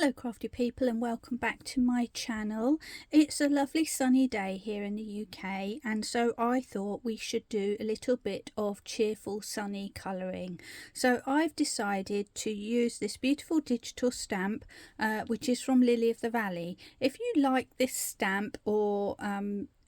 Hello crafty people, and welcome back to my channel. It's a lovely sunny day here in the UK, and so I thought we should do a little bit of cheerful sunny colouring. So I've decided to use this beautiful digital stamp which is from Lily of the Valley. If you like this stamp or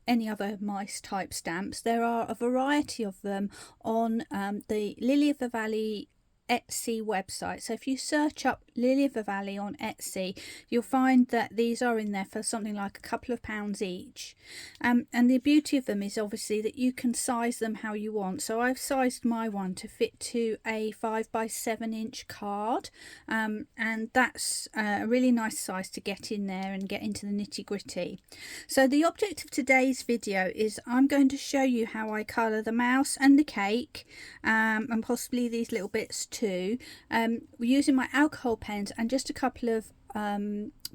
any other mice type stamps, there are a variety of them on the Lily of the Valley Etsy website. So if you search up Lily of the Valley on Etsy, you'll find that these are in there for something like a couple of pounds each, and the beauty of them is obviously that you can size them how you want. So I've sized my one to fit to a 5x7 inch card, and that's a really nice size to get in there and get into the nitty-gritty. So the object of today's video is I'm going to show you how I colour the mouse and the cake, and possibly these little bits too, using my alcohol pens and just a couple of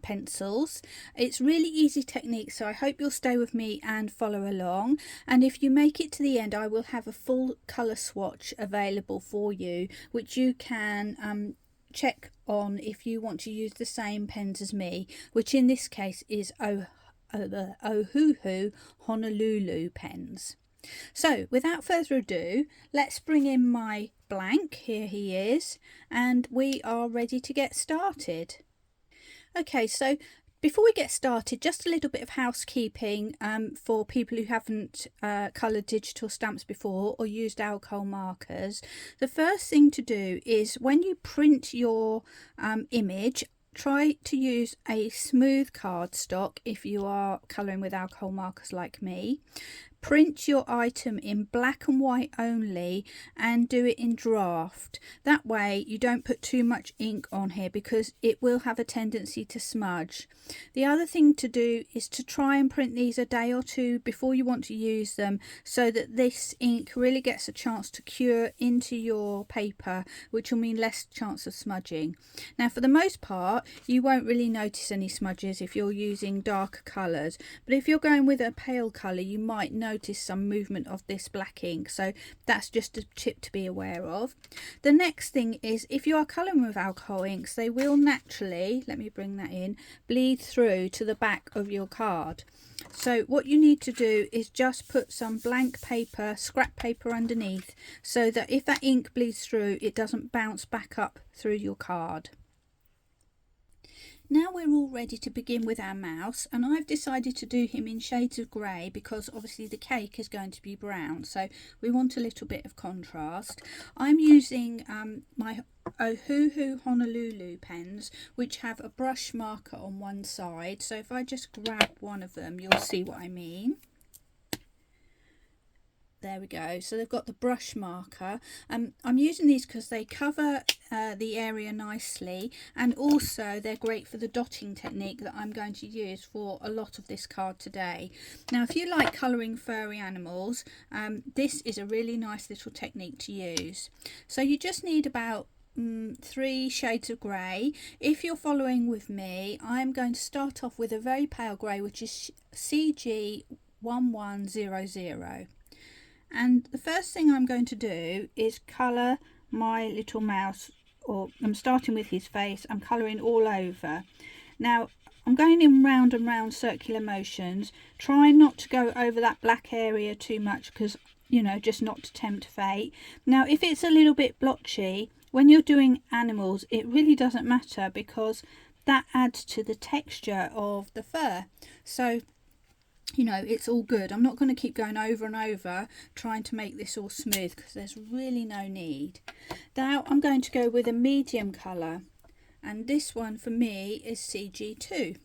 pencils. It's really easy technique, so I hope you'll stay with me and follow along, and if you make it to the end I will have a full colour swatch available for you, which you can check on if you want to use the same pens as me, which in this case is Ohuhu Honolulu pens. So without further ado, let's bring in my blank. Here he is, and we are ready to get started. Okay, so before we get started, just a little bit of housekeeping for people who haven't coloured digital stamps before or used alcohol markers. The first thing to do is when you print your image, try to use a smooth cardstock if you are colouring with alcohol markers like me. Print your item in black and white only and do it in draft. That way you don't put too much ink on here because it will have a tendency to smudge. The other thing to do is to try and print these a day or two before you want to use them, so that this ink really gets a chance to cure into your paper, which will mean less chance of smudging. Now for the most part you won't really notice any smudges if you're using darker colours, but if you're going with a pale colour you might notice some movement of this black ink, so that's just a tip to be aware of. The next thing is, if you are colouring with alcohol inks, they will naturally, let me bring that in, bleed through to the back of your card. So what you need to do is just put some blank paper, scrap paper underneath, so that if that ink bleeds through it doesn't bounce back up through your card. Now we're all ready to begin with our mouse, and I've decided to do him in shades of grey because obviously the cake is going to be brown, so we want a little bit of contrast. I'm using my Ohuhu Honolulu pens, which have a brush marker on one side, so if I just grab one of them you'll see what I mean. There we go, so they've got the brush marker. I'm using these because they cover the area nicely, and also they're great for the dotting technique that I'm going to use for a lot of this card today. Now if you like colouring furry animals, this is a really nice little technique to use. So you just need about 3 shades of grey. If you're following with me, I'm going to start off with a very pale grey, which is CG1100. And the first thing I'm going to do is colour my little mouse, or I'm starting with his face. I'm colouring all over. Now I'm going in round and round circular motions, trying not to go over that black area too much because, you know, just not to tempt fate. Now if it's a little bit blotchy, when you're doing animals it really doesn't matter because that adds to the texture of the fur. So you know, it's all good. I'm not going to keep going over and over trying to make this all smooth because there's really no need. Now I'm going to go with a medium colour, and this one for me is CG2.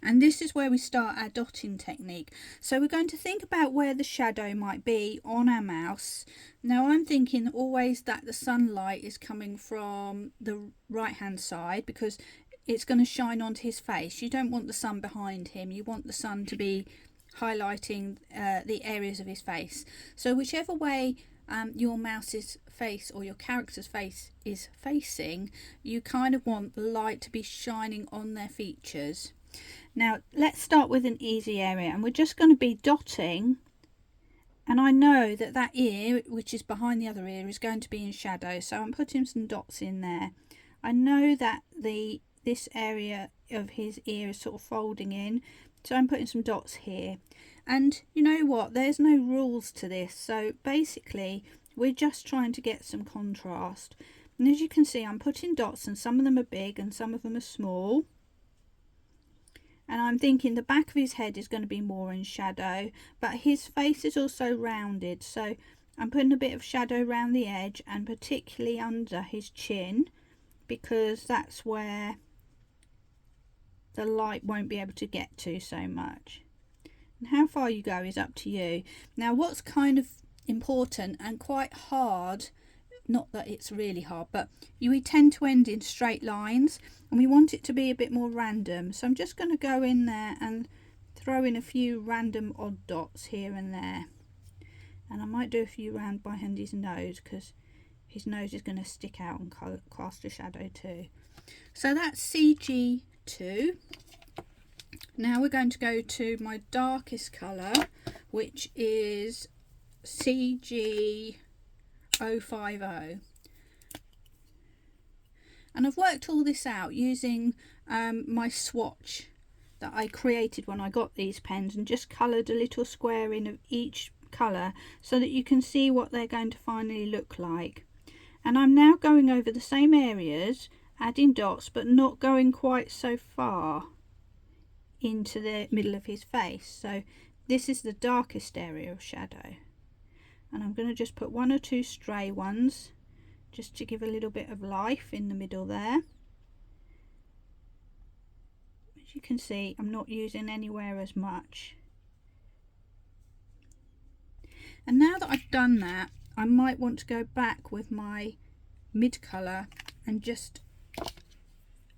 And this is where we start our dotting technique. So we're going to think about where the shadow might be on our mouse. Now I'm thinking always that the sunlight is coming from the right hand side because it's going to shine onto his face. You don't want the sun behind him, you want the sun to be highlighting the areas of his face. So whichever way your mouse's face or your character's face is facing, you kind of want the light to be shining on their features. Now let's start with an easy area, and we're just going to be dotting, and I know that that ear, which is behind the other ear, is going to be in shadow, so I'm putting some dots in there. I know that the this area of his ear is sort of folding in, so I'm putting some dots here. And you know what, there's no rules to this, so basically we're just trying to get some contrast. And as you can see, I'm putting dots, and some of them are big and some of them are small. And I'm thinking the back of his head is going to be more in shadow, but his face is also rounded, so I'm putting a bit of shadow around the edge and particularly under his chin, because that's where the light won't be able to get to so much. And how far you go is up to you. Now what's kind of important and quite hard, not that it's really hard, but we tend to end in straight lines and we want it to be a bit more random. So I'm just going to go in there and throw in a few random odd dots here and there. And I might do a few round behind his nose, because his nose is going to stick out and cast a shadow too. So that's CG2. Now we're going to go to my darkest colour, which is CG050. And I've worked all this out using my swatch that I created when I got these pens, and just coloured a little square in of each colour so that you can see what they're going to finally look like. And I'm now going over the same areas, adding dots, but not going quite so far into the middle of his face. So this is the darkest area of shadow, and I'm going to just put one or two stray ones just to give a little bit of life in the middle there. As you can see, I'm not using anywhere as much. And now that I've done that, I might want to go back with my mid colour and just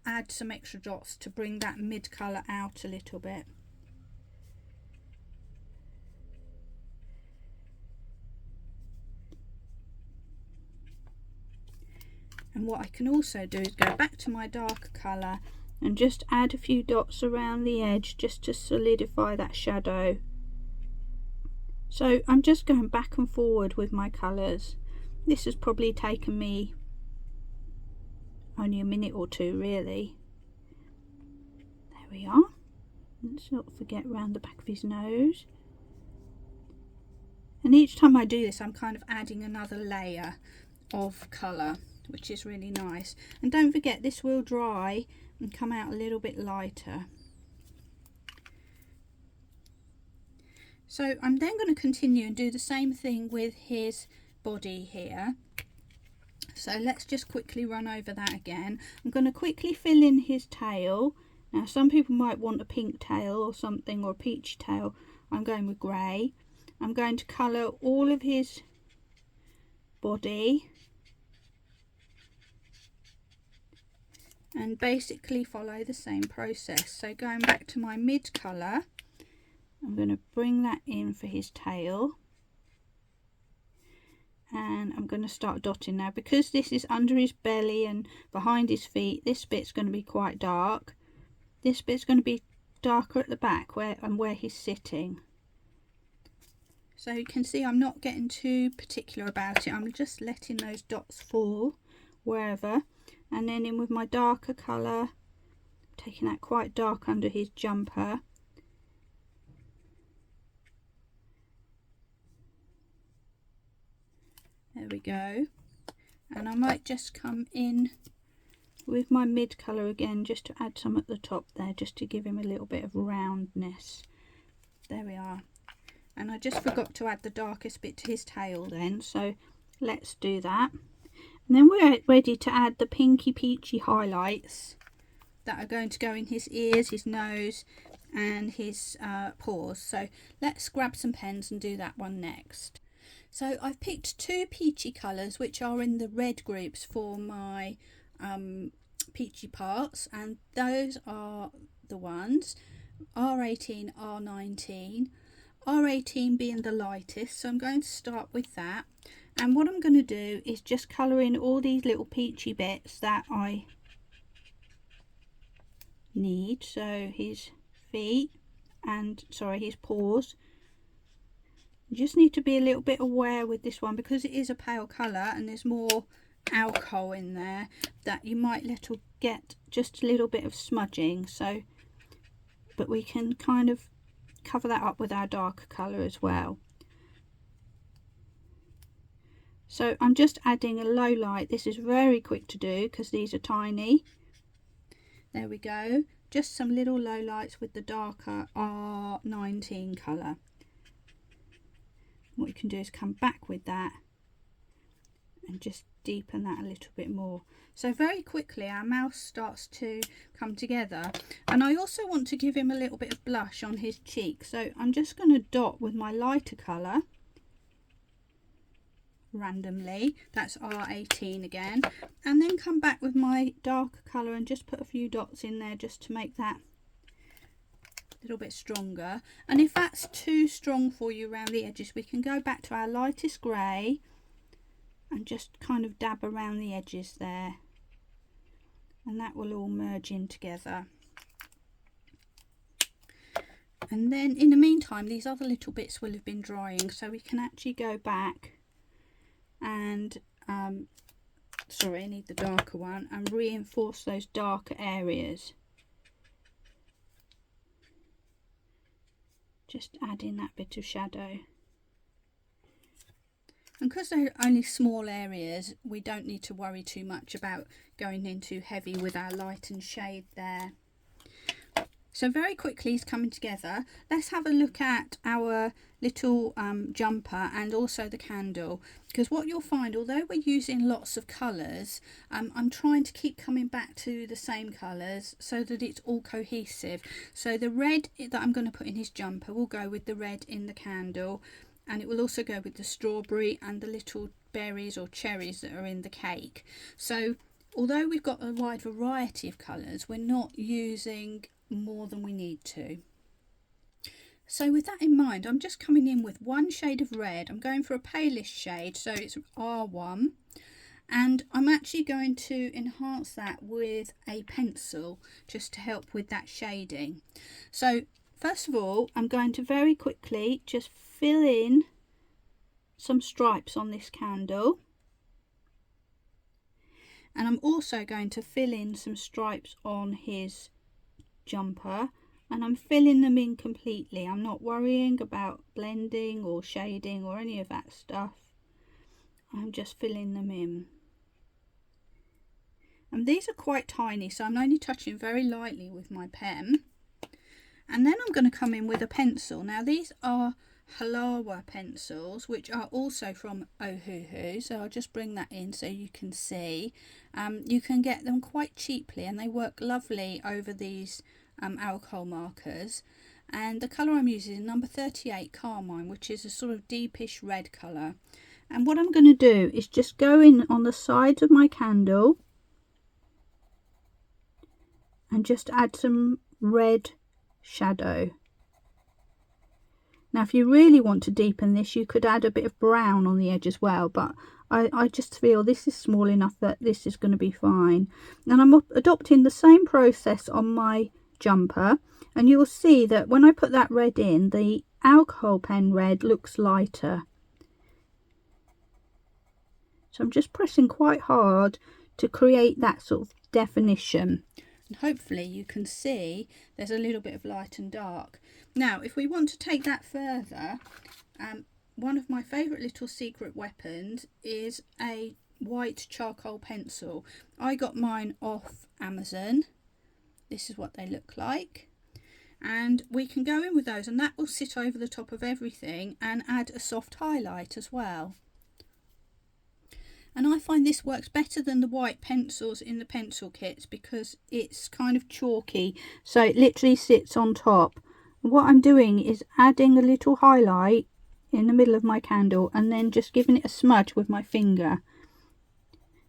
add some extra dots to bring that mid colour out a little bit. And what I can also do is go back to my darker colour and just add a few dots around the edge just to solidify that shadow. So I'm just going back and forward with my colours. This has probably taken me only a minute or two really. There we are. Let's not forget around the back of his nose. And each time I do this, I'm kind of adding another layer of colour, which is really nice. And don't forget, this will dry and come out a little bit lighter. So I'm then going to continue and do the same thing with his body here. So let's just quickly run over that again. I'm going to quickly fill in his tail. Now some people might want a pink tail or something, or a peachy tail. I'm going with grey. I'm going to colour all of his body and basically follow the same process. So going back to my mid colour, I'm going to bring that in for his tail, and I'm going to start dotting now. Because this is under his belly and behind his feet, this bit's going to be quite dark. This bit's going to be darker at the back where he's sitting. So you can see I'm not getting too particular about it. I'm just letting those dots fall wherever, and then in with my darker colour, taking that quite dark under his jumper. There we go. And I might just come in with my mid colour again, just to add some at the top there, just to give him a little bit of roundness. There we are. And I just forgot to add the darkest bit to his tail then, so let's do that. And then we're ready to add the pinky peachy highlights that are going to go in his ears, his nose and his paws. So let's grab some pens and do that one next. So I've picked two peachy colours which are in the red groups for my peachy parts, and those are the ones R18, R19, R18 being the lightest. So I'm going to start with that, and what I'm going to do is just colour in all these little peachy bits that I need. So his feet and his paws. You just need to be a little bit aware with this one because it is a pale colour and there's more alcohol in there that you might get just a little bit of smudging, so but we can kind of cover that up with our darker colour as well. So I'm just adding a low light. This is very quick to do because these are tiny. There we go, just some little low lights with the darker R19 colour. What you can do is come back with that and just deepen that a little bit more. So very quickly our mouse starts to come together, and I also want to give him a little bit of blush on his cheek, so I'm just going to dot with my lighter colour randomly, that's R18 again, and then come back with my darker colour and just put a few dots in there just to make that a little bit stronger. And if that's too strong for you around the edges, we can go back to our lightest grey and just kind of dab around the edges there, and that will all merge in together. And then in the meantime these other little bits will have been drying, so we can actually go back and sorry, I need the darker one, and reinforce those darker areas. Just add in that bit of shadow. And because they're only small areas, we don't need to worry too much about going in too heavy with our light and shade there. So very quickly it's coming together. Let's have a look at our little jumper and also the candle, because what you'll find, although we're using lots of colours, I'm trying to keep coming back to the same colours so that it's all cohesive. So the red that I'm going to put in his jumper will go with the red in the candle, and it will also go with the strawberry and the little berries or cherries that are in the cake. So although we've got a wide variety of colours, we're not using more than we need to. So with that in mind, I'm just coming in with one shade of red. I'm going for a palish shade, so it's R1, and I'm actually going to enhance that with a pencil just to help with that shading. So first of all, I'm going to very quickly just fill in some stripes on this candle, and I'm also going to fill in some stripes on his jumper, and I'm filling them in completely. I'm not worrying about blending or shading or any of that stuff. I'm just filling them in, and these are quite tiny, so I'm only touching very lightly with my pen. And then I'm going to come in with a pencil. Now these are Halawa pencils, which are also from Ohuhu, so I'll just bring that in so you can see. You can get them quite cheaply, and they work lovely over these alcohol markers. And the colour I'm using is number 38 Carmine, which is a sort of deepish red colour. And what I'm going to do is just go in on the sides of my candle and just add some red shadow. Now if you really want to deepen this, you could add a bit of brown on the edge as well, but I just feel this is small enough that this is going to be fine. And I'm adopting the same process on my jumper, and you'll see that when I put that red in, the alcohol pen red looks lighter. So I'm just pressing quite hard to create that sort of definition. And hopefully you can see there's a little bit of light and dark. Now if we want to take that further, one of my favourite little secret weapons is a white charcoal pencil. I got mine off Amazon. This is what they look like, and we can go in with those, and that will sit over the top of everything and add a soft highlight as well. And I find this works better than the white pencils in the pencil kits because it's kind of chalky, so it literally sits on top. And what I'm doing is adding a little highlight in the middle of my candle and then just giving it a smudge with my finger.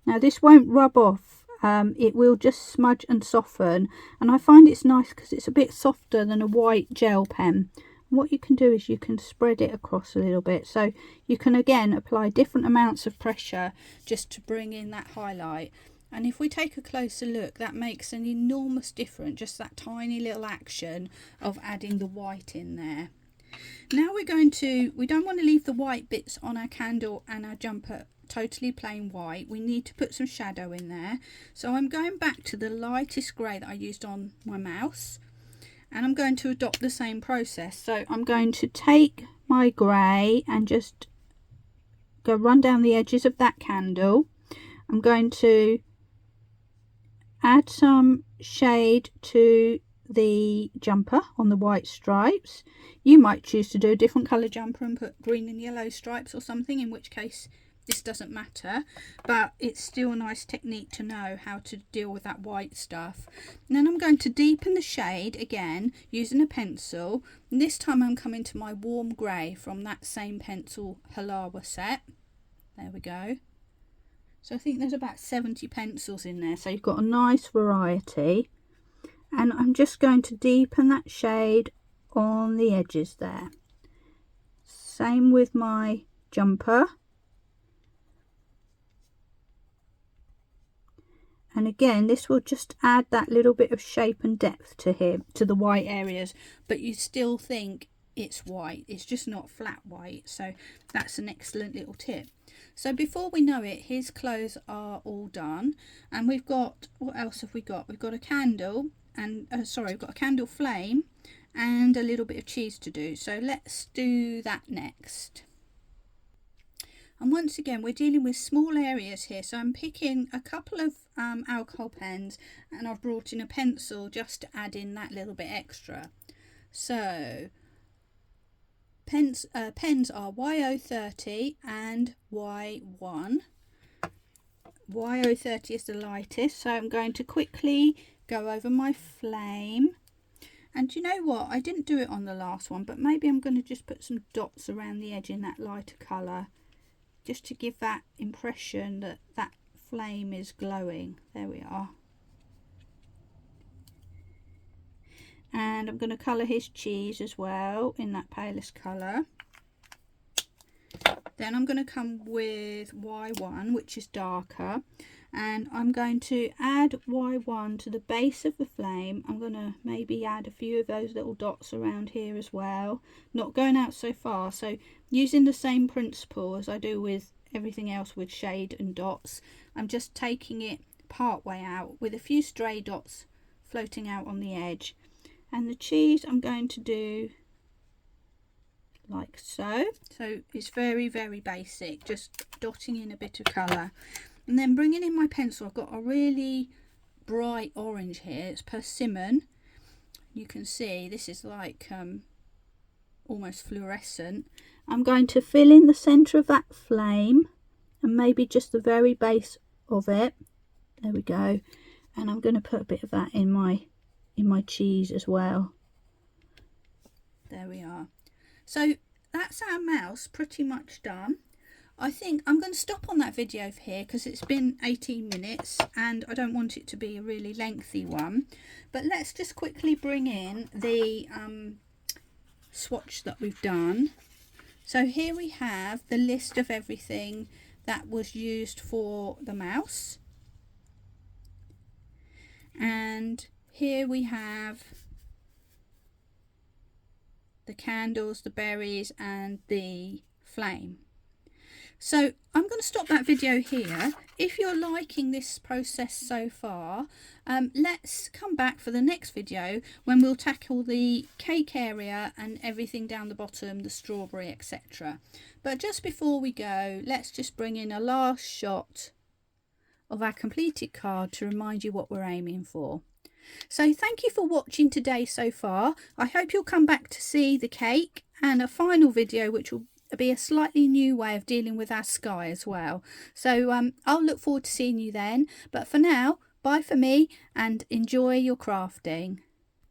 Now this won't rub off, it will just smudge and soften, and I find it's nice because it's a bit softer than a white gel pen. What you can do is you can spread it across a little bit, so you can again apply different amounts of pressure just to bring in that highlight. And if we take a closer look, that makes an enormous difference, just that tiny little action of adding the white in there. Now we don't want to leave the white bits on our candle and our jumper totally plain white. We need to put some shadow in there. So I'm going back to the lightest grey that I used on my mouse, and I'm going to adopt the same process. So I'm going to take my grey and just go run down the edges of that candle. I'm going to add some shade to the jumper on the white stripes. You might choose to do a different colour jumper and put green and yellow stripes or something, in which case this doesn't matter, but it's still a nice technique to know how to deal with that white stuff. And then I'm going to deepen the shade again using a pencil, and this time I'm coming to my warm grey from that same pencil Halawa set. There we go. So I think there's about 70 pencils in there, so you've got a nice variety. And I'm just going to deepen that shade on the edges there. Same with my jumper. And again, this will just add that little bit of shape and depth to here, to the white areas, but you still think it's white. It's just not flat white. So that's an excellent little tip. So before we know it, his clothes are all done, and we've got, what else have we got? We've got a candle, and we've got a candle flame and a little bit of cheese to do. So let's do that next. And once again, we're dealing with small areas here, so I'm picking a couple of alcohol pens, and I've brought in a pencil just to add in that little bit extra. So pens are YO30 and Y1. YO30 is the lightest, so I'm going to quickly go over my flame. And you know what, I didn't do it on the last one, but maybe I'm going to just put some dots around the edge in that lighter colour, just to give that impression that that flame is glowing. There we are. And I'm going to colour his cheese as well in that palest colour. Then I'm going to come with Y1, which is darker, and I'm going to add Y1 to the base of the flame. I'm going to maybe add a few of those little dots around here as well, not going out so far. So using the same principle as I do with everything else with shade and dots, I'm just taking it part way out with a few stray dots floating out on the edge. And the cheese I'm going to do like so. So it's very, very basic, just dotting in a bit of colour. And then bringing in my pencil, I've got a really bright orange here. It's persimmon. You can see this is like almost fluorescent. I'm going to fill in the centre of that flame and maybe just the very base of it. There we go. And I'm going to put a bit of that in my cheese as well. There we are. So that's our mouse pretty much done. I think I'm going to stop on that video here because it's been 18 minutes and I don't want it to be a really lengthy one. But let's just quickly bring in the swatch that we've done. So here we have the list of everything that was used for the mouse. And here we have the candles, the berries and the flame. So I'm going to stop that video here. If you're liking this process so far, let's come back for the next video when we'll tackle the cake area and everything down the bottom, the strawberry, etc. But just before we go, let's just bring in a last shot of our completed card to remind you what we're aiming for. So thank you for watching today so far. I hope you'll come back to see the cake and a final video which will be a slightly new way of dealing with our sky as well. So I'll look forward to seeing you then. But for now, bye for me and enjoy your crafting.